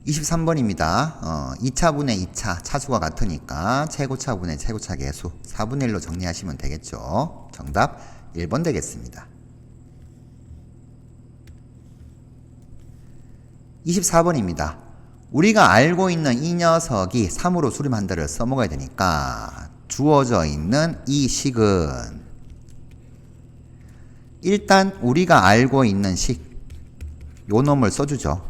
23번입니다. 2차분의 2차 차수가 같으니까 최고차분의 최고차 계수 4분의 1로 정리하시면 되겠죠. 정답 1번 되겠습니다. 24번입니다. 우리가 알고 있는 이 녀석이 3으로 수렴한다를 써먹어야 되니까 주어져 있는 이 식은 일단 우리가 알고 있는 식, 요 놈을 써주죠.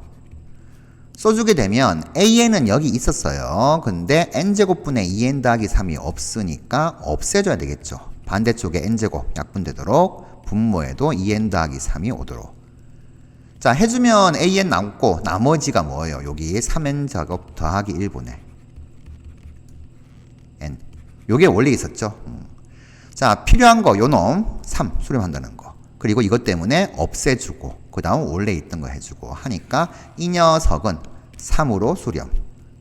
써주게 되면 AN은 여기 있었어요. 근데 n제곱분의 2n 더하기 3이 없으니까 없애줘야 되겠죠. 반대쪽에 n제곱 약분되도록 분모에도 2n 더하기 3이 오도록. 자, 해주면 AN 남고 나머지가 뭐예요? 여기 3n제곱 더하기 1분의 n. 요게 원래 있었죠. 자, 필요한 거 요놈 3 수렴한다는 거. 그리고 이것 때문에 없애주고 그 다음 원래 있던 거 해주고 하니까 이 녀석은 3으로 수렴.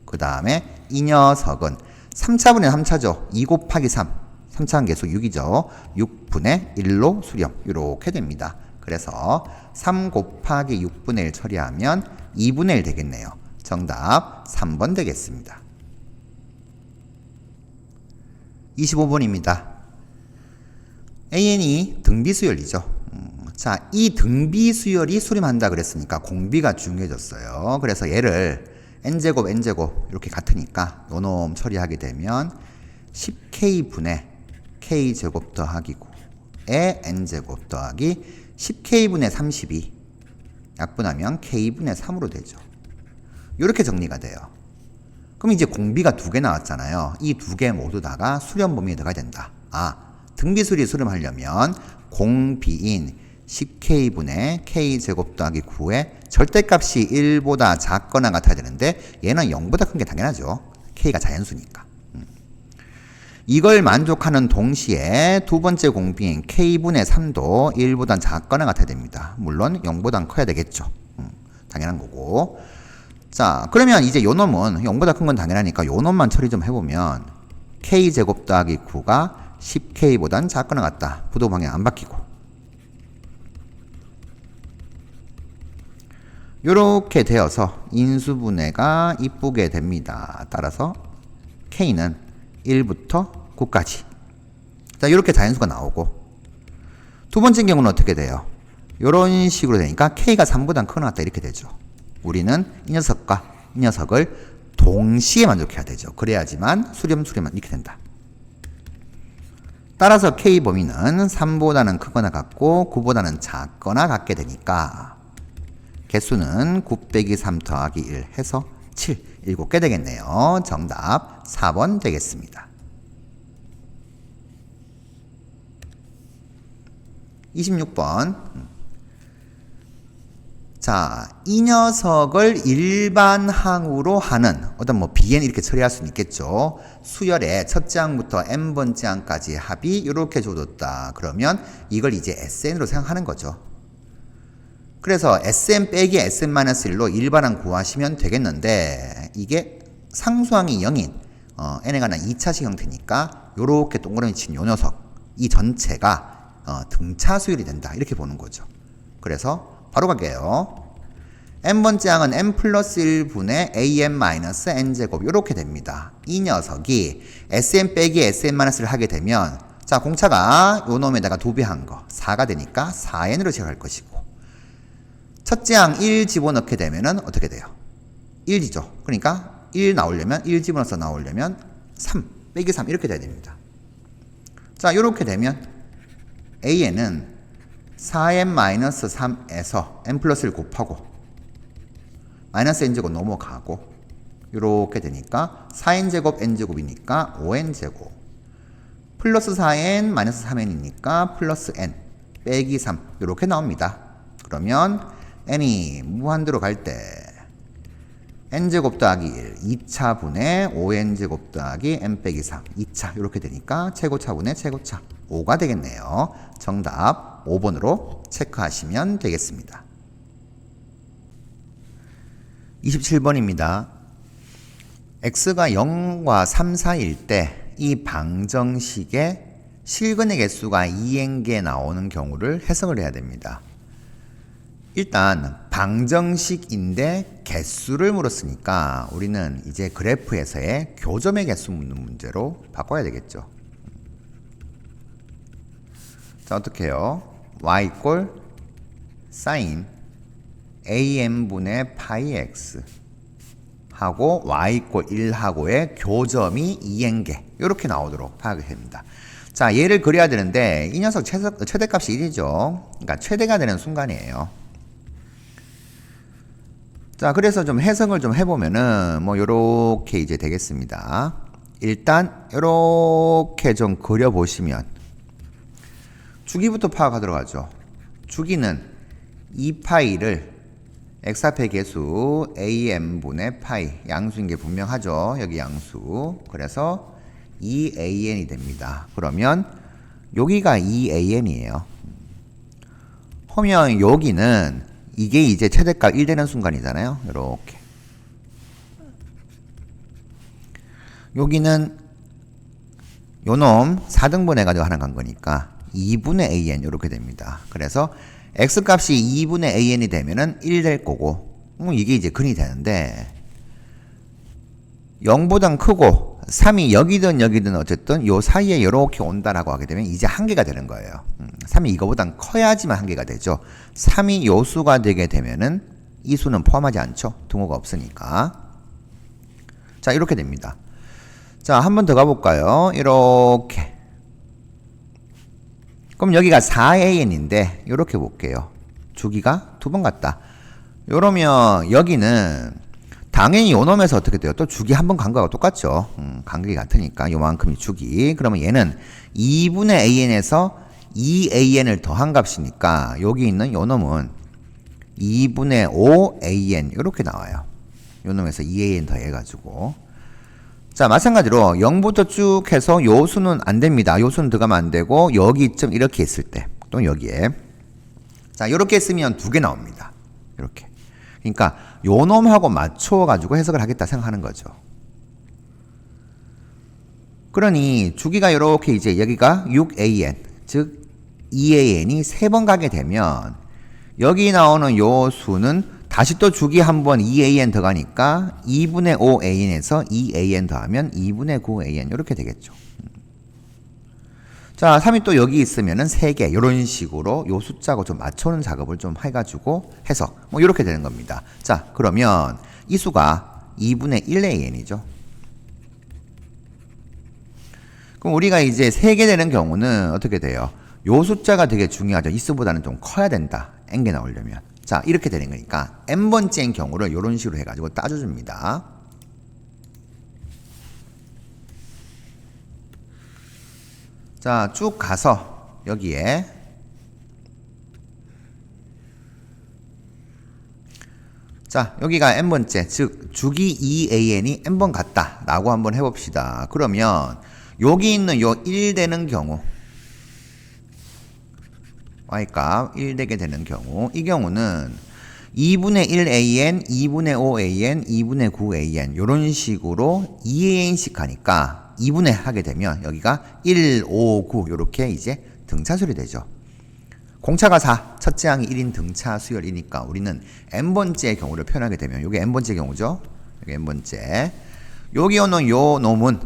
그 다음에 이 녀석은 3차분의 3차죠. 2 곱하기 3. 3차원 계수 6이죠. 6분의 1로 수렴. 이렇게 됩니다. 그래서 3 곱하기 6분의 1 처리하면 2분의 1 되겠네요. 정답 3번 되겠습니다. 25번입니다. AN이 등비수열이죠. 자, 이 등비수열이 수렴한다 그랬으니까 공비가 중요해졌어요. 그래서 얘를 n제곱 n제곱 이렇게 같으니까 요놈 처리하게 되면 10k분의 k제곱 더하기 9에 n제곱 더하기 10k분의 32 약분하면 k분의 3으로 되죠. 이렇게 정리가 돼요. 그럼 이제 공비가 2개 나왔잖아요. 이 2개 모두 다가 수렴 범위에 들어가야 된다. 등비수열이 수렴하려면 공비인 10k분의 k제곱 더하기 9의 절대값이 1보다 작거나 같아야 되는데 얘는 0보다 큰 게 당연하죠. k가 자연수니까. 이걸 만족하는 동시에 두 번째 공비인 k분의 3도 1보다 작거나 같아야 됩니다. 물론 0보다 커야 되겠죠. 당연한 거고. 자, 그러면 이제 요 놈은 0보다 큰 건 당연하니까 요 놈만 처리 좀 해보면 k제곱 더하기 9가 10k보단 작거나 같다. 부도 방향 안 바뀌고. 요렇게 되어서 인수분해가 이쁘게 됩니다. 따라서 k는 1부터 9까지. 자, 요렇게 자연수가 나오고. 두 번째 경우는 어떻게 돼요? 요런 식으로 되니까 k가 3보다 크거나 같다 이렇게 되죠. 우리는 이 녀석과 이 녀석을 동시에 만족해야 되죠. 그래야지만 수렴 이렇게 된다. 따라서 k 범위는 3보다는 크거나 같고 9보다는 작거나 같게 되니까 개수는 9 빼기 3 더하기 1 해서 7, 7개 되겠네요. 정답 4번 되겠습니다. 26번. 자, 이 녀석을 일반항으로 하는 어떤 bn 이렇게 처리할 수는 있겠죠. 수열의 첫째 항부터 n번째 항까지 합이 이렇게 줘뒀다. 그러면 이걸 이제 SN으로 생각하는 거죠. 그래서 SN 빼기 SN-1로 일반항 구하시면 되겠는데 이게 상수항이 0인 n에 관한 2차식 형태니까 요렇게 동그라미 친 요 녀석 이 전체가 등차 수열이 된다 이렇게 보는 거죠. 그래서 바로 갈게요. n번째 항은 n 플러스 1분의 an-n제곱 요렇게 됩니다. 이 녀석이 sn 빼기 sn-를 하게 되면 자 공차가 요 놈에다가 도배한 거 4가 되니까 4n으로 제각할 것이고 첫째 항 1 집어넣게 되면은 어떻게 돼요? 1이죠. 그러니까 1 나오려면 1 집어넣어서 나오려면 3 빼기 3 이렇게 돼야 됩니다. 자 요렇게 되면 AN은 4n-3에서 n 플러스 1 곱하고 마이너스 n제곱 넘어가고 요렇게 되니까 4n제곱 n제곱이니까 5n제곱 플러스 4n 마이너스 3n이니까 플러스 n 빼기 3 요렇게 나옵니다. 그러면 n이 무한대로 갈 때 n제곱 더하기 1 2차분의 5n제곱 더하기 n 빼기 3 2차 이렇게 되니까 최고차분의 최고차 5가 되겠네요. 정답 5번으로 체크하시면 되겠습니다. 27번입니다. x가 0과 3 사이일 때 이 방정식의 실근의 개수가 2n개 나오는 경우를 해석을 해야 됩니다. 일단 방정식인데 개수를 물었으니까 우리는 이제 그래프에서의 교점의 개수 묻는 문제로 바꿔야 되겠죠. 자, 어떻게 해요? y 이꼴 sin am분의 파이 x 하고 y 이꼴 1하고의 교점이 2n개 이렇게 나오도록 파악이 됩니다. 자, 얘를 그려야 되는데 이 녀석 최대값이 1이죠. 그러니까 최대가 되는 순간이에요. 자, 그래서 좀 해석을 좀 해보면은 뭐 요렇게 이제 되겠습니다. 일단 요렇게 좀 그려보시면 주기부터 파악하도록 하죠. 주기는 2파이를 x 앞의 개수 am분의 파이 양수인 게 분명하죠. 여기 양수. 그래서 2an이 됩니다. 그러면 여기가 2an이에요. 그러면 여기는 이게 이제 최대값 1 되는 순간이잖아요. 이렇게. 여기는 요놈 4등분 해가지고 하나 간 거니까 2분의 an 이렇게 됩니다. 그래서 x값이 2분의 an이 되면은 1 될 거고 이게 이제 근이 되는데 0보단 크고 3이 여기든 어쨌든 요 사이에 이렇게 온다라고 하게 되면 이제 한개가 되는 거예요. 3이 이거보단 커야지만 한개가 되죠. 3이 요 수가 되게 되면은 이 수는 포함하지 않죠. 등호가 없으니까. 자, 이렇게 됩니다. 자, 한 번 더 가볼까요? 이렇게. 그럼 여기가 4an인데 이렇게 볼게요. 주기가 두 번 갔다. 요러면 여기는 당연히 요 놈에서 어떻게 돼요? 또 주기 한 번 간 거하고 똑같죠. 간격이 같으니까 요만큼이 주기. 그러면 얘는 2분의 an에서 2an을 더한 값이니까 여기 있는 요 놈은 2분의 5an 이렇게 나와요. 요 놈에서 2an 더해가지고. 자, 마찬가지로 0부터 쭉 해서 요 수는 안 됩니다. 요 수는 들어가면 안 되고 여기쯤 이렇게 있을 때 또 여기에 자, 이렇게 쓰면 두 개 나옵니다. 이렇게. 그러니까 요 놈하고 맞춰 가지고 해석을 하겠다 생각하는 거죠. 그러니 주기가 이렇게 이제 여기가 6an 즉 2an이 3번 가게 되면 여기 나오는 요 수는 다시 또 주기 한번 2an 더 가니까 2분의 5an에서 2an 더하면 2분의 9an 이렇게 되겠죠. 자, 3이 또 여기 있으면은 3개 이런 식으로 요 숫자하고 좀 맞추는 작업을 좀 해가지고 해석 뭐 이렇게 되는 겁니다. 자, 그러면 이 수가 2분의 1an이죠. 그럼 우리가 이제 3개 되는 경우는 어떻게 돼요? 요 숫자가 되게 중요하죠. 이 수보다는 좀 커야 된다. n개 나오려면. 자, 이렇게 되는 거니까 n번째인 경우를 이런 식으로 해가지고 따져줍니다. 자, 쭉 가서 여기에 자, 여기가 n번째 즉 주기 2an이 n번 같다 라고 한번 해봅시다. 그러면 여기 있는 요 1 되는 경우 y값 1 되게 되는 경우 이 경우는 2분의 1an, 2분의 5an, 2분의 9an 이런 식으로 2an씩 하니까 2분의 하게 되면 여기가 1, 5, 9 이렇게 이제 등차수열이 되죠. 공차가 4, 첫째 항이 1인 등차 수열이니까 우리는 n번째의 경우를 표현하게 되면 이게 n번째 경우죠. 여기 n번째. 여기 오는 요 놈은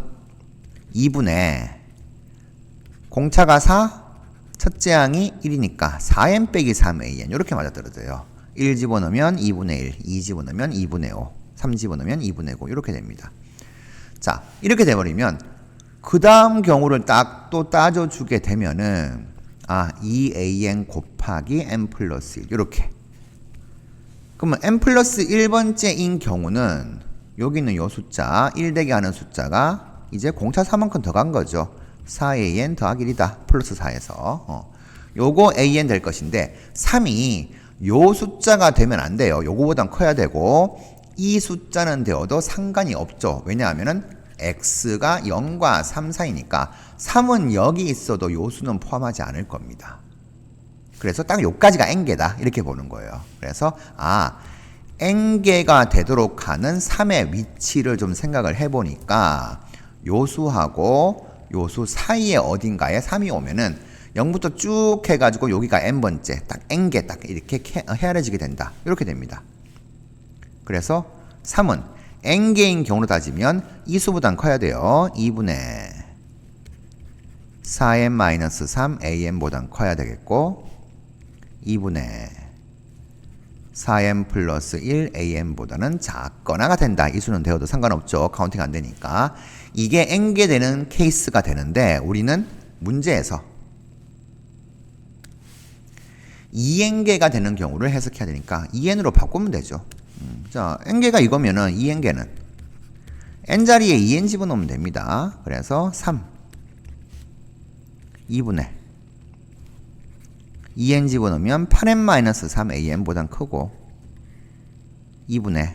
2분의 공차가 4, 첫째 항이 1이니까 4n 빼기 3an 이렇게 맞아떨어져요. 1 집어넣으면 2분의 1, 2 집어넣으면 2분의 5, 3 집어넣으면 2분의 9 이렇게 됩니다. 자, 이렇게 돼버리면 그 다음 경우를 딱 또 따져주게 되면은 2an 곱하기 n 플러스 1 이렇게. 그러면 n 플러스 1번째인 경우는 여기 있는 요 숫자 1 되게 하는 숫자가 이제 공차 4만큼 더 간 거죠. 4an 더하기 1이다. 플러스 4에서. 요거 an 될 것인데 3이 요 숫자가 되면 안 돼요. 요거보단 커야 되고 이 숫자는 되어도 상관이 없죠. 왜냐하면은 x가 0과 3 사이니까 3은 여기 있어도 요 수는 포함하지 않을 겁니다. 그래서 딱 요까지가 n개다. 이렇게 보는 거예요. 그래서 n개가 되도록 하는 3의 위치를 좀 생각을 해보니까 요 수하고 요 수 사이에 어딘가에 3이 오면은 0부터 쭉 해가지고 여기가 n번째 딱 n개 딱 이렇게 헤아려지게 된다. 이렇게 됩니다. 그래서 3은 n개인 경우로 따지면 이 수보단 커야 돼요. 2분의 4n-3 an보단 커야 되겠고 2분의 4n 플러스 1 an보다는 작거나가 된다. 이 수는 되어도 상관없죠. 카운팅 안 되니까. 이게 n개 되는 케이스가 되는데 우리는 문제에서 2n개가 되는 경우를 해석해야 되니까 2n으로 바꾸면 되죠. 자, n개가 이거면은 2n개는 n자리에 2n 집어넣으면 됩니다. 그래서 3 2분의 2n 집어넣으면 8n-3 an보단 크고 2분의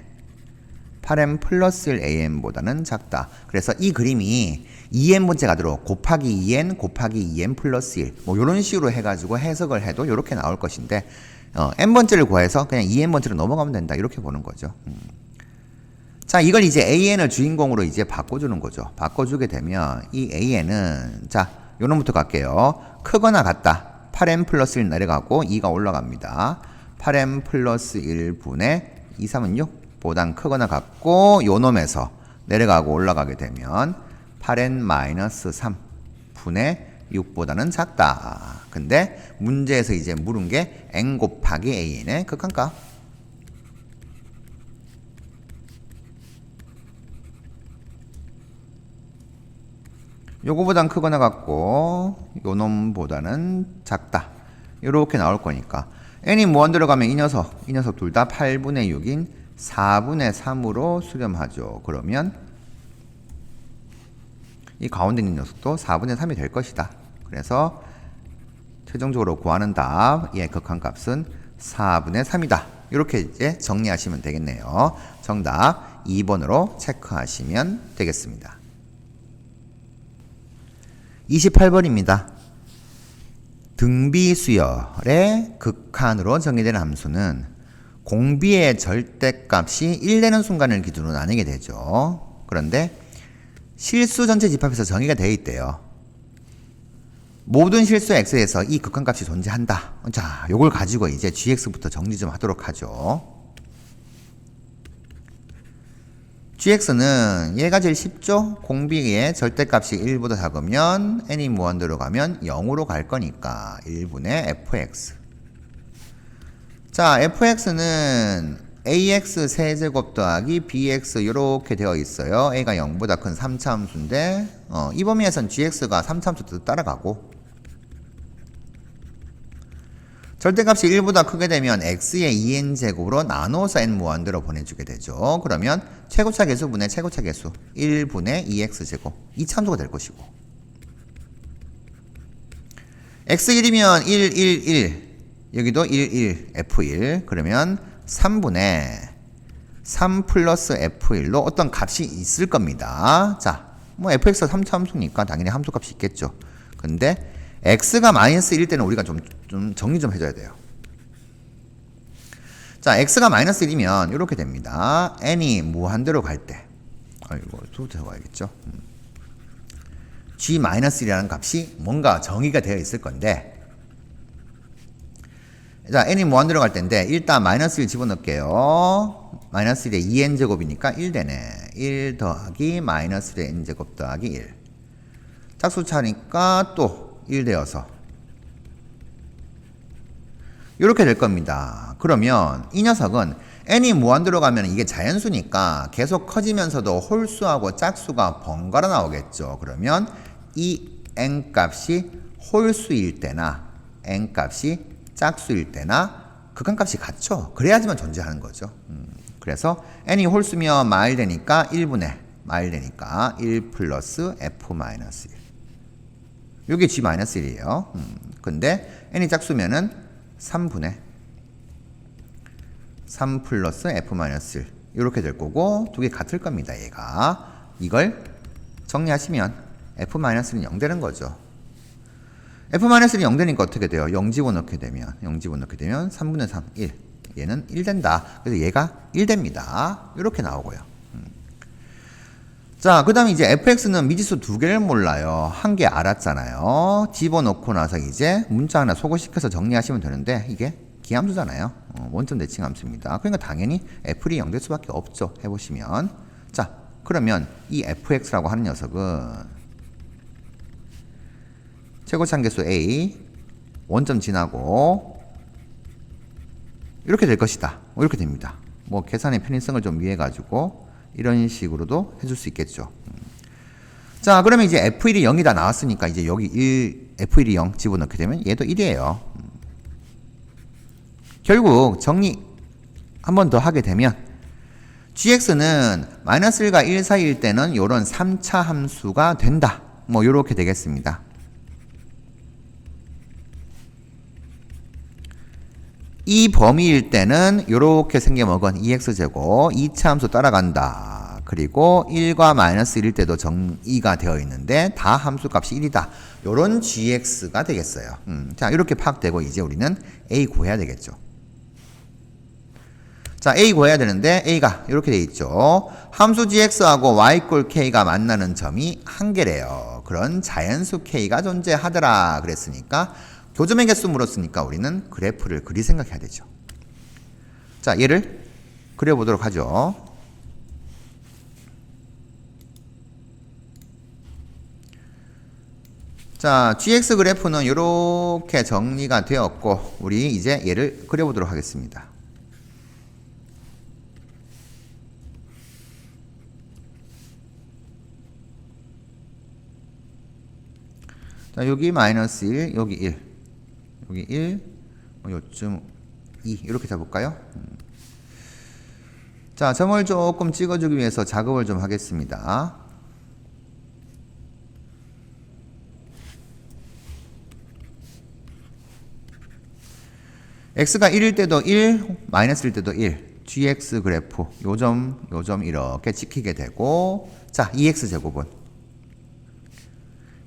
8n 플러스 1 an보다는 작다. 그래서 이 그림이 2n번째 가도록 곱하기 2n 곱하기 2n 플러스 1 뭐 이런 식으로 해가지고 해석을 해도 이렇게 나올 것인데 n번째를 구해서 그냥 2n번째로 넘어가면 된다. 이렇게 보는 거죠. 자, 이걸 이제 an을 주인공으로 이제 바꿔주는 거죠. 바꿔주게 되면 이 an은 자, 요놈부터 갈게요. 크거나 같다. 8n 플러스 1 내려가고 2가 올라갑니다. 8n 플러스 1분의 2, 3은 6 보단 크거나 같고 요놈에서 내려가고 올라가게 되면 8n 마이너스 3 분의 6보다는 작다. 근데 문제에서 이제 물은 게 n 곱하기 an의 극한값. 요거보단 크거나 같고 요놈보다는 작다. 이렇게 나올 거니까 n이 무한 들어가면 이 녀석 둘 다 8분의 6인 4분의 3으로 수렴하죠. 그러면 이 가운데 있는 녀석도 4분의 3이 될 것이다. 그래서 최종적으로 구하는 답, 예, 극한값은 4분의 3이다. 이렇게 이제 정리하시면 되겠네요. 정답 2번으로 체크하시면 되겠습니다. 28번입니다. 등비수열의 극한으로 정의된 함수는 공비의 절대값이 1 되는 순간을 기준으로 나뉘게 되죠. 그런데 실수 전체 집합에서 정의가 되어 있대요. 모든 실수 x에서 이 극한값이 존재한다. 자, 요걸 가지고 이제 gx부터 정리 좀 하도록 하죠. gx는 얘가 제일 쉽죠? 공비의 절대값이 1보다 작으면 n이 무한대로 가면 0으로 갈 거니까 1분의 fx. 자, fx는 ax 세제곱 더하기 bx 이렇게 되어 있어요. a가 0보다 큰 3차 함수인데 이 범위에선 gx가 3차 함수 뜻 따라가고 절대값이 1보다 크게 되면 x의 2n제곱으로 나눠서 n 무한대로 보내주게 되죠. 그러면 최고차 계수분의 최고차 계수 1분의 2x제곱 2차 함수가 될 것이고 x1이면 1, 1, 1 여기도 1, 1, f1 그러면 3분의 3 플러스 f1로 어떤 값이 있을 겁니다. 자, 뭐 fx가 3차 함수니까 당연히 함수값이 있겠죠. 근데 x가 마이너스 1일 때는 우리가 좀 정리 좀 해줘야 돼요. 자, x가 마이너스 1이면 이렇게 됩니다. n이 무한대로 갈 때 이거 또 적어야겠죠. g 마이너스 1이라는 값이 뭔가 정의가 되어 있을 건데 자, n이 무한대로 갈 때인데 일단 마이너스 1 집어넣을게요. 마이너스 1에 2n제곱이니까 1 되네. 1 더하기 마이너스 1에 n제곱 더하기 1 짝수차니까 또 1 되어서 이렇게 될 겁니다. 그러면 이 녀석은 n이 무한대로 가면 이게 자연수니까 계속 커지면서도 홀수하고 짝수가 번갈아 나오겠죠. 그러면 이 n값이 홀수일 때나 n값이 짝수일 때나 극한값이 같죠. 그래야지만 존재하는 거죠. 그래서 n이 홀수면 마일 되니까 1분의 마일 되니까 1 플러스 f 마이너스 1 요게 g-1이에요. 근데 n이 짝수면은 3분의 3 플러스 f-1 이렇게 될 거고 두 개 같을 겁니다. 얘가 이걸 정리하시면 f-는 0 되는 거죠. f-는 0 되니까 어떻게 돼요? 0 집어넣게 되면 3분의 3 1 얘는 1 된다. 그래서 얘가 1 됩니다. 이렇게 나오고요. 자, 그 다음에 이제 fx는 미지수 두 개를 몰라요. 한 개 알았잖아요. 집어넣고 나서 이제 문자 하나 소거시켜서 정리하시면 되는데 이게 기함수잖아요. 원점 대칭 함수입니다. 그러니까 당연히 f이 0 될 수밖에 없죠. 해보시면. 자, 그러면 이 fx라고 하는 녀석은 최고차함계수 a 원점 지나고 이렇게 될 것이다. 이렇게 됩니다. 뭐 계산의 편의성을 좀 위해 가지고 이런 식으로도 해줄 수 있겠죠. 자, 그러면 이제 f1이 0이다 나왔으니까 이제 여기 1, f1이 0 집어넣게 되면 얘도 1이에요. 결국 정리 한 번 더 하게 되면 gx는 마이너스 1과 1 사이일 때는 이런 3차 함수가 된다. 뭐 이렇게 되겠습니다. 이 범위일 때는 이렇게 생겨먹은 2x제곱 2차 함수 따라간다. 그리고 1과 마이너스 1일 때도 정의가 되어 있는데 다 함수값이 1이다. 요런 gx가 되겠어요. 자, 이렇게 파악되고 이제 우리는 a 구해야 되겠죠. 자, a 구해야 되는데 a가 이렇게 돼 있죠. 함수 gx하고 y 꼴 k가 만나는 점이 한 개래요. 그런 자연수 k가 존재하더라 그랬으니까 교점의 개수 물었으니까 우리는 그래프를 그리 생각해야 되죠. 자, 얘를 그려보도록 하죠. 자, gx 그래프는 이렇게 정리가 되었고 우리 이제 얘를 그려보도록 하겠습니다. 자, 여기 마이너스 1, 여기 1. 여기 1, 요쯤 2 이렇게 잡을까요? 자, 점을 조금 찍어주기 위해서 작업을 좀 하겠습니다. x가 1일 때도 1, 마이너스일 때도 1. gx 그래프 요점 이렇게 찍히게 되고 자, 2x제곱은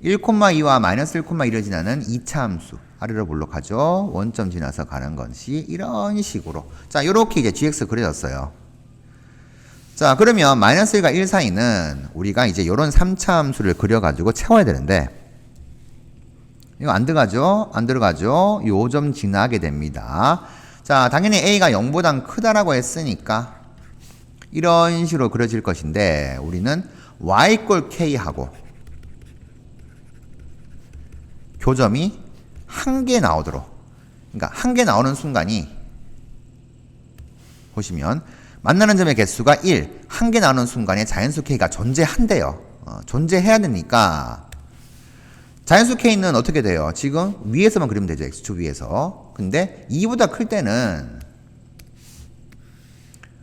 1,2와 마이너스 1,1을 지나는 2차 함수 아래로 볼록하죠. 원점 지나서 가는 것이 이런 식으로 자, 요렇게 이제 gx 그려졌어요. 자, 그러면 마이너스 1과 1 사이는 우리가 이제 요런 3차 함수를 그려가지고 채워야 되는데 이거 안 들어가죠? 안 들어가죠? 요 점 지나게 됩니다. 자, 당연히 a가 0보단 크다라고 했으니까 이런 식으로 그려질 것인데 우리는 y 꼴 k하고 교점이 한 개 나오도록 그러니까 한 개 나오는 순간이 보시면 만나는 점의 개수가 1, 한 개 나오는 순간에 자연수 k가 존재한대요. 존재해야 되니까 자연수 k는 어떻게 돼요? 지금 위에서만 그리면 되죠. x축 위에서. 근데 2보다 클 때는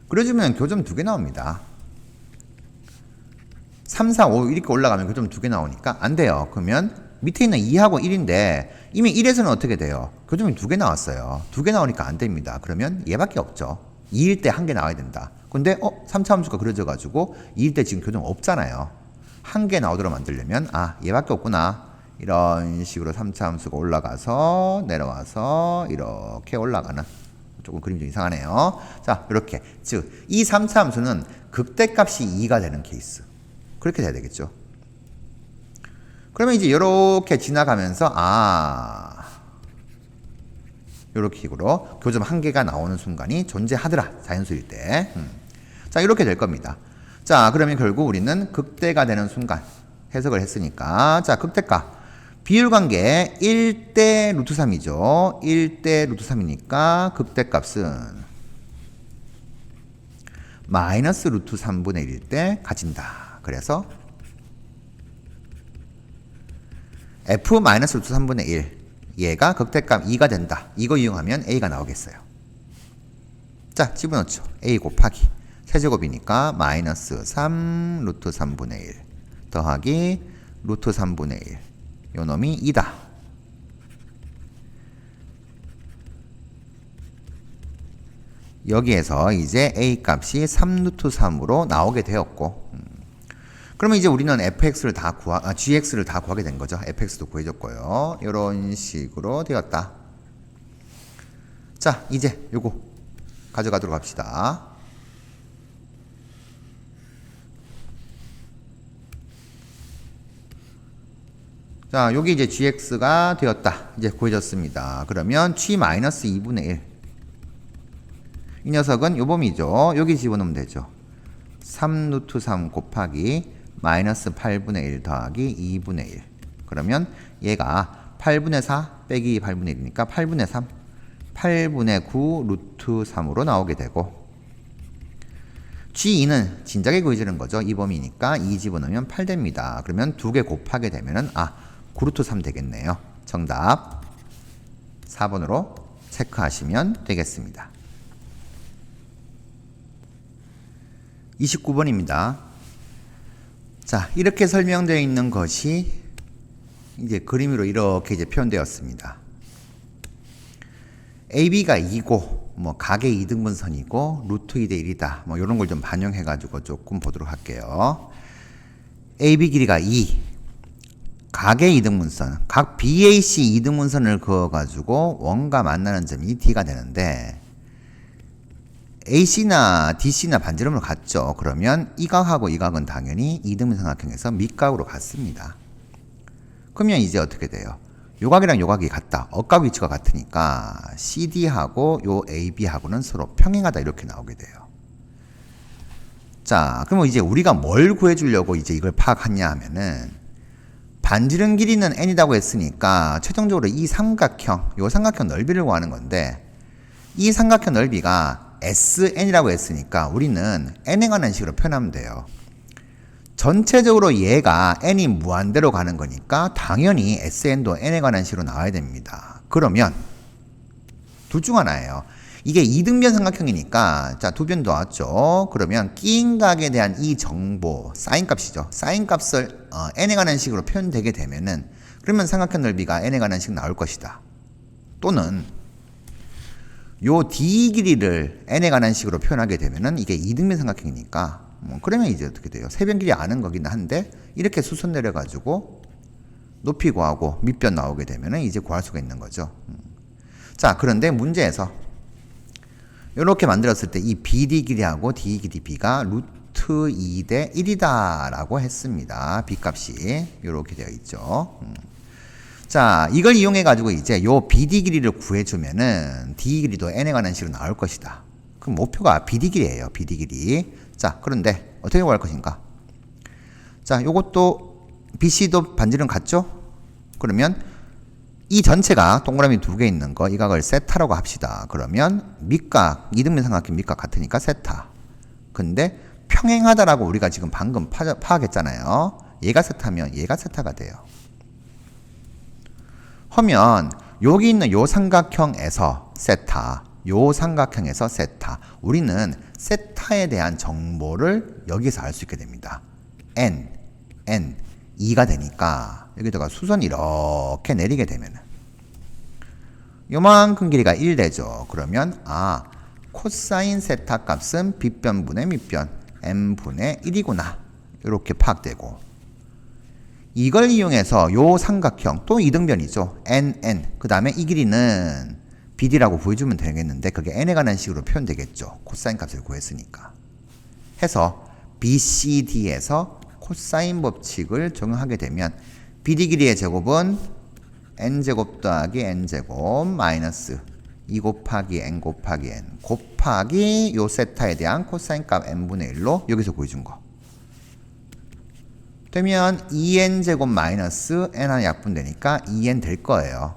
그려주면 교점 2개 나옵니다. 3, 4, 5 이렇게 올라가면 교점 2개 나오니까 안 돼요. 그러면 밑에 있는 2하고 1인데 이미 1에서는 어떻게 돼요? 교점이 2개 나왔어요. 2개 나오니까 안 됩니다. 그러면 얘밖에 없죠. 2일 때 1개 나와야 된다. 근데 3차 함수가 그려져가지고 2일 때 지금 교점 없잖아요. 1개 나오도록 만들려면 얘밖에 없구나. 이런 식으로 3차 함수가 올라가서 내려와서 이렇게 올라가는 조금 그림이 좀 이상하네요. 자, 이렇게 즉 이 3차 함수는 극대값이 2가 되는 케이스 그렇게 돼야 되겠죠. 그러면 이제 이렇게 지나가면서 이렇게 식으로 교점 한 개가 나오는 순간이 존재하더라. 자연수일 때. 자, 이렇게 될 겁니다. 자, 그러면 결국 우리는 극대가 되는 순간 해석을 했으니까 자, 극대값 비율관계 1대 루트 3이죠. 1대 루트 3이니까 극대값은 마이너스 루트 3분의 1일 때 가진다. 그래서 f 마이너스 루트 3분의 1 얘가 극대값 2가 된다. 이거 이용하면 a가 나오겠어요. 자, 집어넣죠. a 곱하기 세제곱이니까 마이너스 3 루트 3분의 1 더하기 루트 3분의 1 요 놈이 2다. 여기에서 이제 a 값이 3 루트 3으로 나오게 되었고 그러면 이제 우리는 fx를 다 gx를 다 구하게 된 거죠. fx도 구해줬고요. 이런 식으로 되었다. 자, 이제 요거 가져가도록 합시다. 자, 여기 이제 gx가 되었다. 이제 구해졌습니다. 그러면 g-2분의 1. 이 녀석은 요 범위죠. 여기 집어넣으면 되죠. 3루트 3 곱하기 마이너스 8분의 1 더하기 2분의 1. 그러면 얘가 8분의 4 빼기 8분의 1이니까 8분의 3. 8분의 9 루트 3으로 나오게 되고 G2는 진작에 구해지는 거죠. 이 범위니까 2 집어넣으면 8 됩니다. 그러면 두 개 곱하게 되면은 9루트 3 되겠네요. 정답 4번으로 체크하시면 되겠습니다. 29번입니다. 자, 이렇게 설명되어 있는 것이 이제 그림으로 이렇게 이제 표현되었습니다. AB가 2고 뭐 각의 이등분선이고 루트 2대 1이다. 뭐 이런 걸 좀 반영해 가지고 조금 보도록 할게요. AB 길이가 2. 각의 이등분선. 각 BAC 이등분선을 그어 가지고 원과 만나는 점이 D가 되는데 AC나 DC나 반지름으로 같죠. 그러면 이 각하고 이 각은 당연히 이등분삼각형에서 밑각으로 같습니다. 그러면 이제 어떻게 돼요? 요 각이랑 요 각이 같다. 억각 위치가 같으니까 CD하고 요 AB하고는 서로 평행하다 이렇게 나오게 돼요. 자, 그러면 이제 우리가 뭘 구해주려고 이제 이걸 파악하냐 하면은 반지름 길이는 n이라고 했으니까 최종적으로 이 삼각형, 요 삼각형 넓이를 구하는 건데 이 삼각형 넓이가 SN이라고 했으니까 우리는 n에 관한 식으로 표현하면 돼요. 전체적으로 얘가 n이 무한대로 가는 거니까 당연히 SN도 n에 관한 식으로 나와야 됩니다. 그러면 둘 중 하나예요. 이게 이등변 삼각형이니까 자, 두 변 나왔죠. 그러면 끼인 각에 대한 이 정보, 사인 값이죠. 사인 값을 n에 관한 식으로 표현되게 되면은 그러면 삼각형 넓이가 n에 관한 식 나올 것이다. 또는 요 D 길이를 n에 관한 식으로 표현하게 되면은 이게 이등변 삼각형이니까 그러면 이제 어떻게 돼요? 세변 길이 아는 거긴 한데 이렇게 수선 내려가지고 높이 구하고 밑변 나오게 되면은 이제 구할 수가 있는 거죠. 자, 그런데 문제에서 이렇게 만들었을 때 이 BD 길이하고 D 길이 B가 루트 2대 1이다 라고 했습니다. B 값이 이렇게 되어 있죠. 자, 이걸 이용해 가지고 이제 요 BD 길이를 구해주면은 D 길이도 n에 관한 식으로 나올 것이다. 그럼 목표가 BD 길이에요. BD 길이. 자, 그런데 어떻게 구할 것인가? 자, 요것도 BC도 반지름 같죠? 그러면 이 전체가 동그라미 두 개 있는 거, 이 각을 세타라고 합시다. 그러면 밑각, 이등변 삼각형 밑각 같으니까 세타. 근데 평행하다라고 우리가 지금 방금 파악했잖아요. 얘가 세타면 얘가 세타가 돼요. 하면 여기 있는 요 삼각형에서 세타, 요 삼각형에서 세타. 우리는 세타에 대한 정보를 여기서 알 수 있게 됩니다. n, 2가 되니까 여기다가 수선 이렇게 내리게 되면 요만큼 길이가 1 되죠. 그러면 코사인 세타 값은 빗변분의 밑변 n분의 1이구나. 이렇게 파악되고 이걸 이용해서 요 삼각형 또 이등변이죠. n, 그 다음에 이 길이는 BD라고 보여주면 되겠는데 그게 n에 관한 식으로 표현되겠죠. 코사인 값을 구했으니까. 해서 BCD에서 코사인 법칙을 적용하게 되면 BD 길이의 제곱은 n제곱 더하기 n제곱 마이너스 2 곱하기 n 곱하기 n 곱하기 요 세타에 대한 코사인 값 n분의 1로 여기서 구해준 거. 되면 2n제곱 마이너스 n 하나 약분되니까 2n 될 거예요.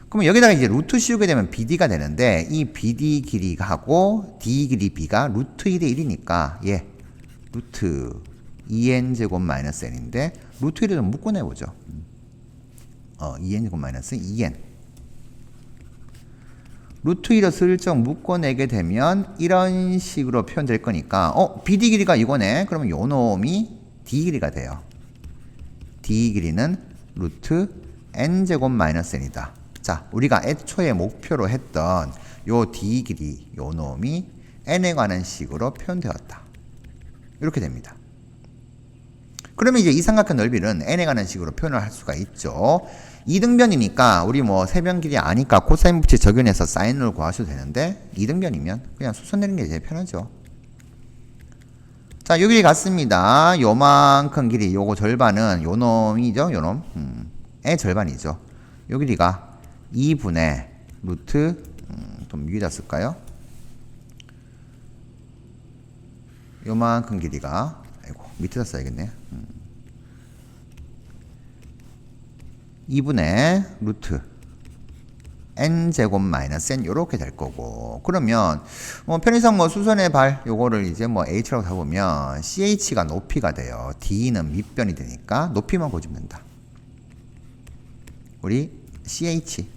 그러면 여기다가 이제 루트 씌우게 되면 BD가 되는데 이 BD 길이하고 D 길이 B가 루트 2대 1이니까 루트 2n제곱 마이너스 n인데 루트 1을 좀 묶어내보죠. 2n제곱 마이너스 2n 루트 1을 슬쩍 묶어내게 되면 이런 식으로 표현될 거니까 BD 길이가 이거네. 그러면 요 놈이 D 길이가 돼요. D 길이는 루트 n제곱 마이너스 n이다. 자, 우리가 애초에 목표로 했던 요 D 길이 요 놈이 n에 관한 식으로 표현되었다. 이렇게 됩니다. 그러면 이제 이 삼각형 넓이는 n에 관한 식으로 표현을 할 수가 있죠. 이등변이니까 우리 뭐 세변 길이 아니까 코사인 법칙 적용해서 사인을 구하셔도 되는데 이등변이면 그냥 수선 내리는 게 제일 편하죠. 자, 자, 요 길이 같습니다. 요만큼 길이, 요거 절반은 요 놈이죠, 요 놈. 의 절반이죠. 요 길이가 2분의 루트, 좀 위에다 쓸까요? 요만큼 길이가, 아이고, 밑에다 써야겠네. 2분의 루트 n제곱 마이너스 n 요렇게 될 거고, 그러면 뭐 편의상 뭐 수선의 발 요거를 이제 뭐 h라고 잡으면 ch가 높이가 돼요. d는 밑변이 되니까 높이만 고주면 된다. 우리 ch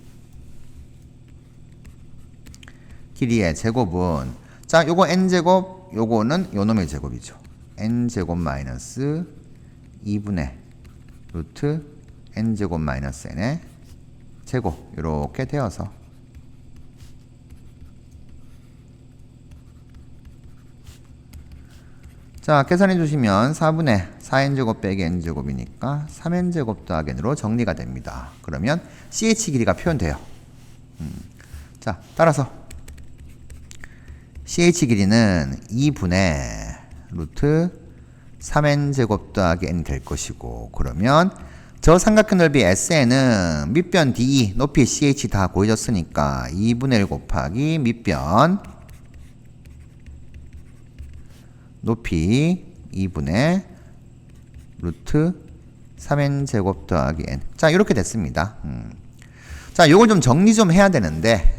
길이의 제곱은, 자, 요거 n제곱, 요거는 요 놈의 제곱이죠. n제곱 마이너스 2분의 루트 n제곱 마이너스 n의 제곱, 이렇게 되어서 자, 계산해 주시면 4분의 4n제곱 빼기 n제곱이니까 3n제곱 더하기 n으로 정리가 됩니다. 그러면 ch 길이가 표현돼요. 자, 따라서 ch 길이는 2분의 루트 3n제곱 더하기 n이 될 것이고, 그러면 저 삼각형 넓이 SN은 밑변 DE, 높이 CH 다 구해졌으니까 2분의 1 곱하기 밑변 높이 2분의 루트 3n제곱 더하기 n. 자, 이렇게 됐습니다. 자, 요걸 좀 정리 좀 해야 되는데,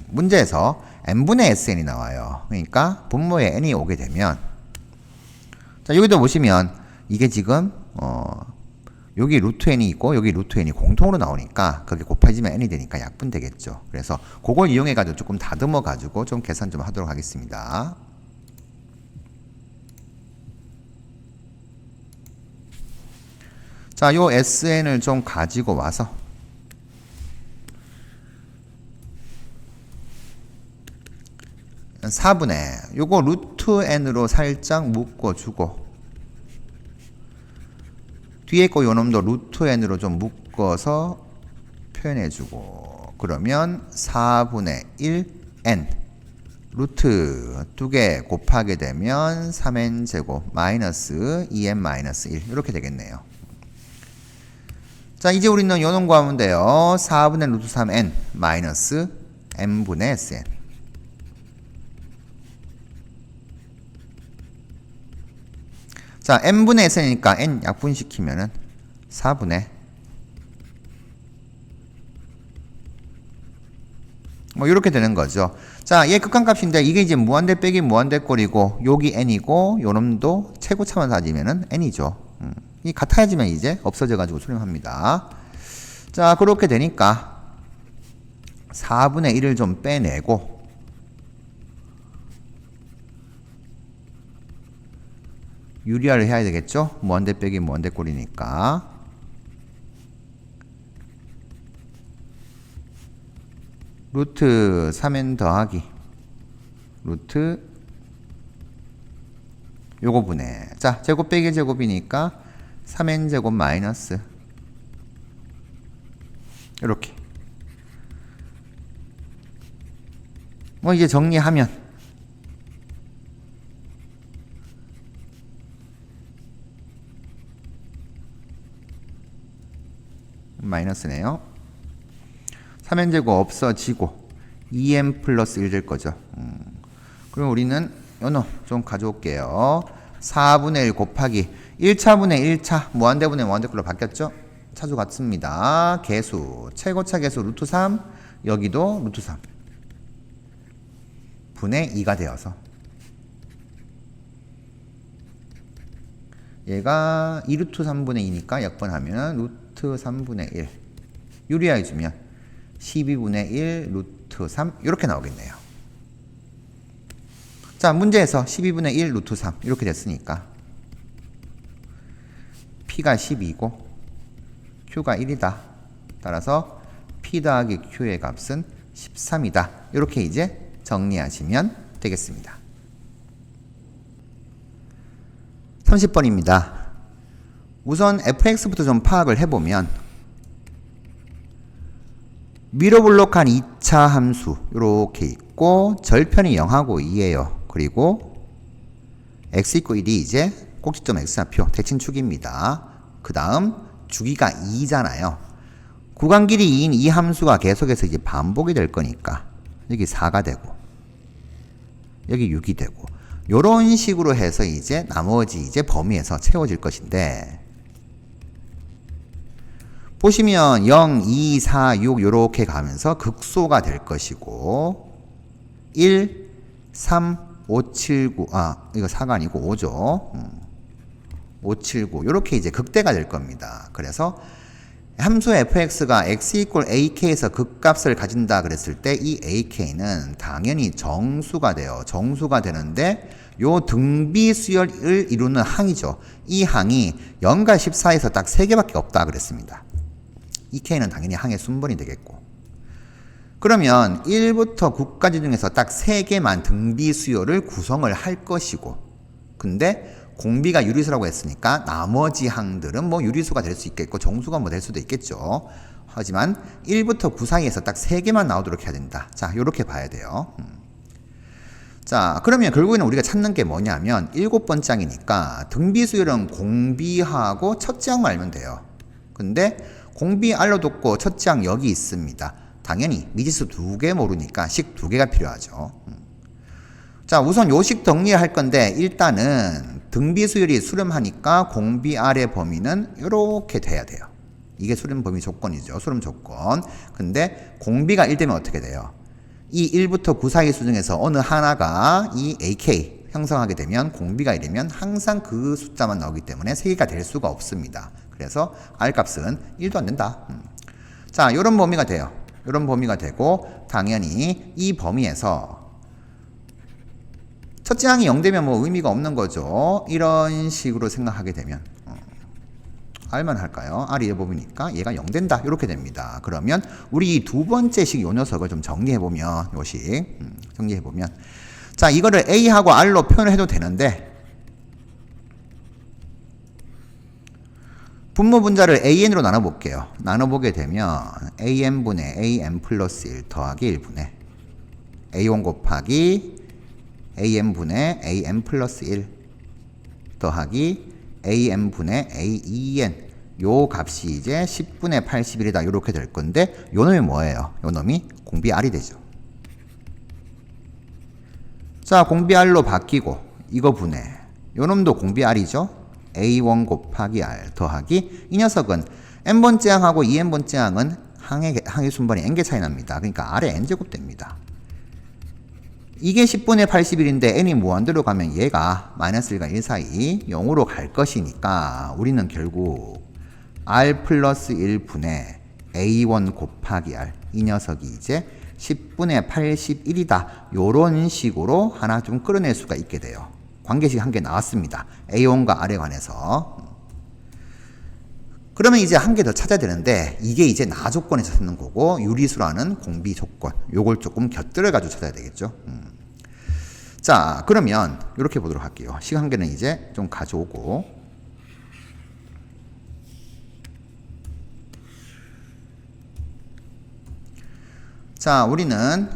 문제에서 n분의 SN이 나와요. 그러니까 분모에 n이 오게 되면, 자, 여기도 보시면 이게 지금 여기 루트 n이 있고 여기 루트 n이 공통으로 나오니까 그게 곱해지면 n이 되니까 약분 되겠죠. 그래서 그걸 이용해 가지고 조금 다듬어 가지고 좀 계산 좀 하도록 하겠습니다. 자, 요 SN을 좀 가지고 와서 요거 루트 n으로 살짝 묶어주고, 뒤에 거 요놈도 루트 n으로 좀 묶어서 표현해주고, 그러면 4분의 1n 루트 두 개 곱하게 되면 3n제곱 마이너스 2n 마이너스 1 이렇게 되겠네요. 자, 이제 우리는 요놈 구하면 돼요. 4분의 루트 3n 마이너스 n분의 sn. 자, n분의 sn이니까 n 약분시키면은 4분의 뭐 이렇게 되는 거죠. 자, 얘 극한값인데 이게 이제 무한대 빼기 무한대 꼴이고 여기 n이고 요놈도 최고차만 사지면은 n이죠. 이 같아지면 이제 없어져 가지고 수렴합니다. 자, 그렇게 되니까 4분의 1을 좀 빼내고 유리화를 해야 되겠죠? 무한대 빼기 무한대 꼴이니까. 루트 3n 더하기 루트 요거 분해. 자, 제곱 빼기 제곱이니까 3n 제곱 마이너스 이렇게. 뭐 이제 정리하면 마이너스네요. 3n제곱 없어지고 2n 플러스 1 될 거죠. 그럼 우리는 요놈 좀 가져올게요. 4분의 1 곱하기 1차분의 1차 무한대분의 무한대꼴로 바뀌었죠? 차수 같습니다. 개수 최고차 개수 루트 3, 여기도 루트 3 분의 2가 되어서 얘가 2루트 3분의 2니까 역분하면 루트 3분의 1 유리화해주면 12분의 1 루트 3 이렇게 나오겠네요. 자, 문제에서 12분의 1 루트 3 이렇게 됐으니까 P가 12고 Q가 1이다. 따라서 P 더하기 Q의 값은 13이다. 이렇게 이제 정리하시면 되겠습니다. 30번입니다. 우선 fx부터 좀 파악을 해보면 미러블록한 2차 함수 이렇게 있고 절편이 0하고 2예요. 그리고 x 있고 1이 이제 꼭지점 x좌표 대칭축입니다. 그 다음 주기가 2잖아요. 구간 길이 2인 이 함수가 계속해서 이제 반복이 될 거니까 여기 4가 되고 여기 6이 되고 요런 식으로 해서 이제 나머지 이제 범위에서 채워질 것인데 보시면 0, 2, 4, 6 요렇게 가면서 극소가 될 것이고 1, 3, 5, 7, 9 이거 4가 아니고 5죠. 5, 7, 9 요렇게 이제 극대가 될 겁니다. 그래서 함수 fx가 x 이퀄 ak에서 극값을 가진다 그랬을 때 이 ak는 당연히 정수가 돼요. 정수가 되는데 요 등비 수열을 이루는 항이죠. 이 항이 0과 14에서 딱 3개밖에 없다 그랬습니다. 이 k는 당연히 항의 순번이 되겠고 그러면 1부터 9까지 중에서 딱 3개만 등비 수열을 구성을 할 것이고 근데 공비가 유리수라고 했으니까 나머지 항들은 뭐 유리수가 될 수 있겠고 정수가 뭐 될 수도 있겠죠. 하지만 1부터 9 사이에서 딱 3개만 나오도록 해야 된다. 자, 요렇게 봐야 돼요. 자, 그러면 결국에는 우리가 찾는 게 뭐냐면 7번째 항이니까 등비 수열은 공비하고 첫째 항만 알면 돼요. 근데 공비 R로 뒀고 첫째 항 여기 있습니다. 당연히 미지수 2개 모르니까 식 2개가 필요하죠. 자, 우선 요식 정리할 건데 일단은 등비 수열이 수렴하니까 공비 R의 범위는 이렇게 돼야 돼요. 이게 수렴 범위 조건이죠. 수렴 조건. 근데 공비가 1 되면 어떻게 돼요? 이 1부터 9 사이 수 중에서 어느 하나가 이 AK 형성하게 되면 공비가 1이면 항상 그 숫자만 나오기 때문에 3개가 될 수가 없습니다. 그래서 R 값은 1도 안 된다. 자, 요런 범위가 돼요. 요런 범위가 되고 당연히 이 범위에서 첫째 항이 0되면 뭐 의미가 없는 거죠. 이런 식으로 생각하게 되면 R만 할까요? R이 범위니까 얘가 0된다. 이렇게 됩니다. 그러면 우리 이 두 번째 식 요 녀석을 좀 정리해보면 요식 정리해보면 자, 이거를 A하고 R로 표현을 해도 되는데 분모 분자를 AN으로 나눠볼게요. 나눠보게 되면 AN분의 AN 플러스 1 더하기 1분의 A1 곱하기 AN분의 AN 플러스 1 더하기 AN분의 AEN 요 값이 이제 10분의 81이다 이렇게 될 건데 요 놈이 뭐예요? 요 놈이 공비 R이 되죠. 자, 공비 R로 바뀌고 이거 분해 요 놈도 공비 R이죠. A1 곱하기 R 더하기 이 녀석은 n번째 항하고 2n번째 항은 항의 순번이 n개 차이 납니다. 그러니까 R의 n제곱 됩니다. 이게 10분의 81인데 n이 무한대로 가면 얘가 마이너스 1과 1 사이 0으로 갈 것이니까 우리는 결국 R 플러스 1분의 A1 곱하기 R 이 녀석이 이제 10분의 81이다. 요런 식으로 하나 좀 끌어낼 수가 있게 돼요. 관계식 한 개 나왔습니다. A1과 R에 관해서. 그러면 이제 한 개 더 찾아야 되는데 이게 이제 나 조건에서 찾는 거고 유리수라는 공비 조건 요걸 조금 곁들여 가지고 찾아야 되겠죠. 자, 그러면 이렇게 보도록 할게요. 식 한 개는 이제 좀 가져오고 자, 우리는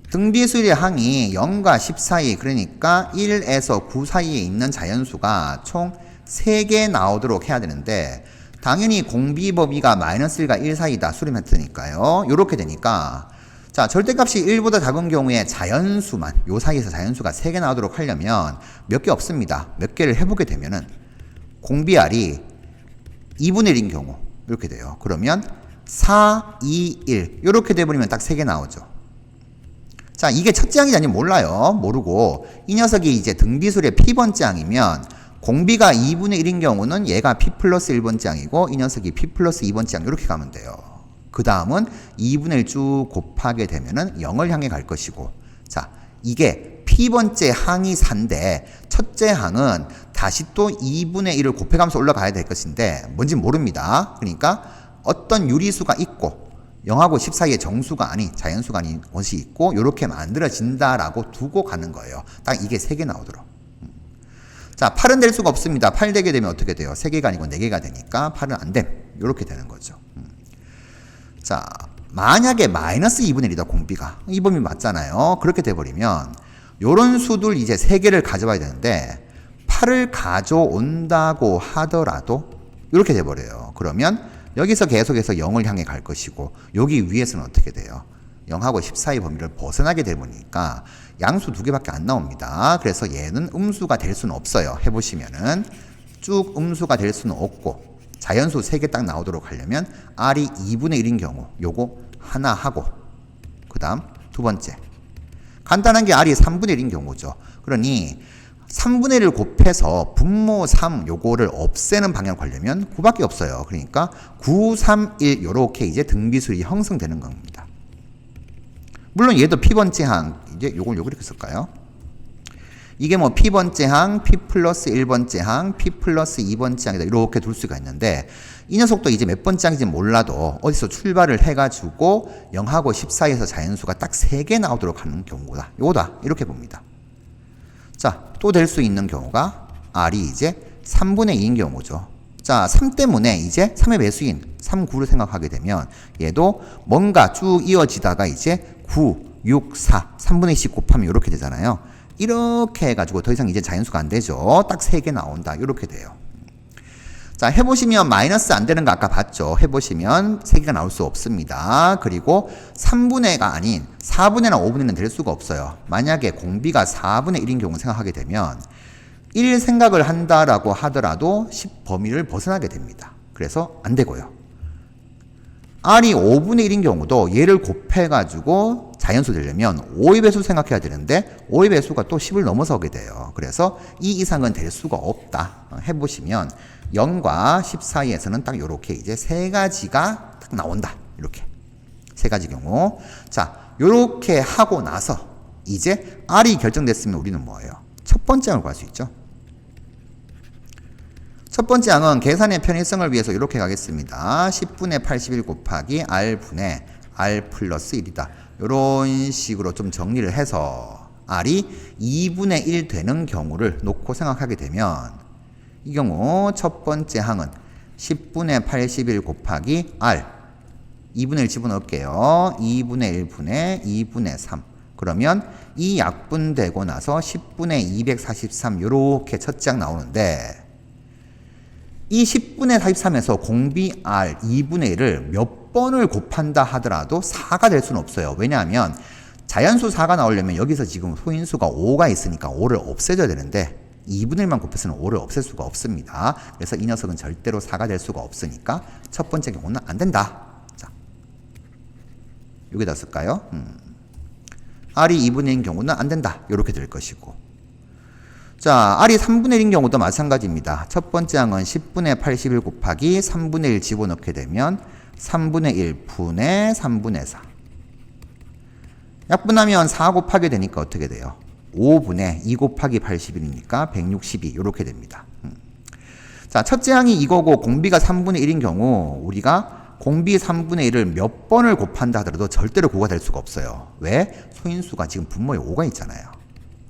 등비수의 항이 0과 10 사이 그러니까 1에서 9 사이에 있는 자연수가 총 3개 나오도록 해야 되는데 당연히 공비 범위가 마이너스 1과 1 사이다 수렴했으니까요. 요렇게 되니까 자, 절대값이 1보다 작은 경우에 자연수만 요 사이에서 자연수가 3개 나오도록 하려면 몇 개 없습니다. 몇 개를 해보게 되면은 공비 R이 2분의 1인 경우 이렇게 돼요. 그러면 4, 2, 1 요렇게 돼버리면 딱 3개 나오죠. 자, 이게 첫째 항이지 아니면 몰라요. 모르고 이 녀석이 이제 등비술의 P번째 항이면 공비가 2분의 1인 경우는 얘가 P 플러스 1번째 항이고 이 녀석이 P 플러스 2번째 항 이렇게 가면 돼요. 그 다음은 2분의 1 쭉 곱하게 되면은 0을 향해 갈 것이고 자, 이게 P번째 항이 4인데 첫째 항은 다시 또 2분의 1을 곱해가면서 올라가야 될 것인데 뭔지 모릅니다. 그러니까 어떤 유리수가 있고 0하고 10 사이에 정수가 아닌 자연수가 아닌 것이 있고 이렇게 만들어진다라고 두고 가는 거예요. 딱 이게 3개 나오도록. 자, 8은 될 수가 없습니다. 8 되게 되면 어떻게 돼요? 3개가 아니고 4개가 되니까 8은 안 됨. 이렇게 되는 거죠. 자, 만약에 마이너스 2분의 1이다 공비가 이 범위 맞잖아요. 그렇게 돼버리면 요런 수들 이제 3개를 가져와야 되는데 8을 가져온다고 하더라도 이렇게 돼버려요. 그러면 여기서 계속해서 0을 향해 갈 것이고 여기 위에서는 어떻게 돼요? 0하고 10 사이 범위를 벗어나게 되니까 양수 2개밖에 안 나옵니다. 그래서 얘는 음수가 될 수는 없어요. 해보시면은 쭉 음수가 될 수는 없고 자연수 3개 딱 나오도록 하려면 R이 2분의 1인 경우 요거 하나 하고 그 다음 두 번째 간단한 게 R이 3분의 1인 경우죠. 그러니 3분의 1을 곱해서 분모 3 요거를 없애는 방향을 가려면 9밖에 없어요. 그러니까 9, 3, 1 요렇게 이제 등비수열이 형성되는 겁니다. 물론 얘도 P번째 항 이제 요걸 이렇게 쓸까요? 이게 뭐 P번째 항, P 플러스 1번째 항, P 플러스 2번째 항이다. 이렇게 둘 수가 있는데 이 녀석도 이제 몇 번째 항인지 몰라도 어디서 출발을 해가지고 0하고 10 사이에서 자연수가 딱 3개 나오도록 하는 경우다. 요거다. 이렇게 봅니다. 자, 또 될 수 있는 경우가 R이 이제 3분의 2인 경우죠. 자, 3 때문에 이제 3의 매수인 3, 9를 생각하게 되면 얘도 뭔가 쭉 이어지다가 이제 9, 6, 4, 3분의 2씩 곱하면 이렇게 되잖아요. 이렇게 해가지고 더 이상 이제 자연수가 안 되죠. 딱 3개 나온다. 이렇게 돼요. 자, 해보시면 마이너스 안 되는 거 아까 봤죠. 해보시면 3개가 나올 수 없습니다. 그리고 3분의가 아닌 4분의나 5분의는 될 수가 없어요. 만약에 공비가 4분의 1인 경우 생각하게 되면 1 생각을 한다라고 하더라도 10 범위를 벗어나게 됩니다. 그래서 안 되고요. R이 5분의 1인 경우도 얘를 곱해가지고 자연수 되려면 5의 배수 생각해야 되는데 5의 배수가 또 10을 넘어서게 돼요. 그래서 이 이상은 될 수가 없다. 해보시면 0과 10 사이에서는 딱 요렇게 이제 3가지가 딱 나온다. 이렇게 3가지 경우. 자, 요렇게 하고 나서 이제 R이 결정됐으면 우리는 뭐예요? 첫 번째 항을 구할 수 있죠. 첫 번째 항은 계산의 편의성을 위해서 이렇게 가겠습니다. 10분의 81 곱하기 R분의 R 플러스 1이다. 이런 식으로 좀 정리를 해서 R이 2분의 1 되는 경우를 놓고 생각하게 되면 이 경우 첫 번째 항은 10분의 81 곱하기 R 2분의 1 집어넣을게요. 2분의 1분의 2분의 3 그러면 이 약분되고 나서 10분의 243 요렇게 첫째 항 나오는데 이 10분의 43에서 공비 R 2분의 1을 몇 번을 곱한다 하더라도 4가 될 수는 없어요. 왜냐하면 자연수 4가 나오려면 여기서 지금 소인수가 5가 있으니까 5를 없애줘야 되는데 2분의 1만 곱해서는 5를 없앨 수가 없습니다. 그래서 이 녀석은 절대로 4가 될 수가 없으니까 첫 번째 경우는 안 된다. 자, 여기다 쓸까요? R이 2분의 1인 경우는 안 된다. 이렇게 될 것이고 자, R이 3분의 1인 경우도 마찬가지입니다. 첫 번째 항은 10분의 81 곱하기 3분의 1 집어넣게 되면 3분의 1 분의 3분의 4 약분하면 4 곱하게 되니까 어떻게 돼요? 5분의 2 곱하기 81이니까 162 이렇게 됩니다. 자, 첫째 항이 이거고 공비가 3분의 1인 경우 우리가 공비 3분의 1을 몇 번을 곱한다 하더라도 절대로 9가 될 수가 없어요. 왜? 소인수가 지금 분모에 5가 있잖아요.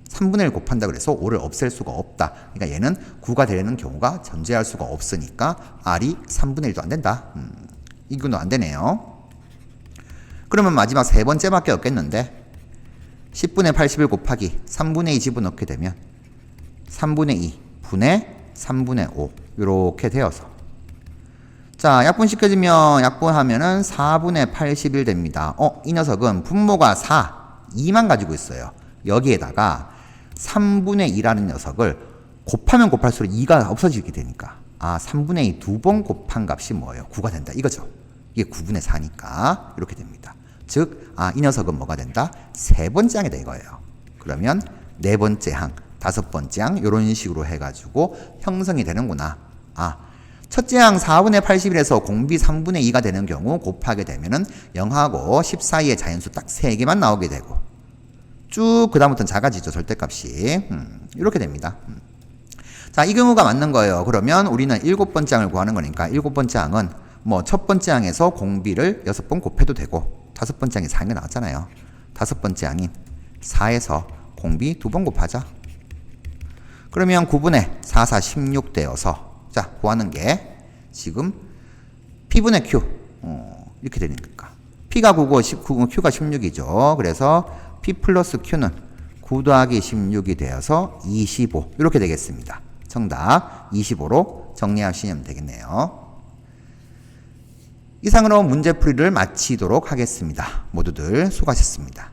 3분의 1 곱한다 그래서 5를 없앨 수가 없다. 그러니까 얘는 9가 되는 경우가 존재할 수가 없으니까 R이 3분의 1도 안 된다. 이건 안 되네요. 그러면 마지막 세 번째밖에 없겠는데 10분의 81 곱하기 3분의 2 집어넣게 되면 3분의 2 분의 3분의 5 이렇게 되어서 자, 약분시켜주면 약분하면은 4분의 81 됩니다. 이 녀석은 분모가 4, 2만 가지고 있어요. 여기에다가 3분의 2라는 녀석을 곱하면 곱할수록 2가 없어지게 되니까 3분의 2 두 번 곱한 값이 뭐예요? 9가 된다. 이거죠. 이게 9분의 4니까 이렇게 됩니다. 즉, 이 녀석은 뭐가 된다? 세 번째 항이다 이거예요. 그러면 네 번째 항, 다섯 번째 항 이런 식으로 해가지고 형성이 되는구나. 첫째 항 4분의 81에서 공비 3분의 2가 되는 경우 곱하게 되면은 0하고 10 사이의 자연수 딱 3개만 나오게 되고 쭉 그 다음부터는 작아지죠. 절대값이. 이렇게 됩니다. 자, 이 경우가 맞는 거예요. 그러면 우리는 7번째 항을 구하는 거니까 7번째 항은 뭐 첫 번째 항에서 공비를 6번 곱해도 되고 다섯 번째 항이 4인 게 나왔잖아요. 다섯 번째 항인 4에서 공비 2번 곱하자. 그러면 9분의 4, 4, 16 되어서 자, 구하는 게 지금 P분의 Q 이렇게 되니까 P가 9고 Q가 16이죠. 그래서 P 플러스 Q는 9 더하기 16이 되어서 25 이렇게 되겠습니다. 정답 25로 정리하시면 되겠네요. 이상으로 문제풀이를 마치도록 하겠습니다. 모두들 수고하셨습니다.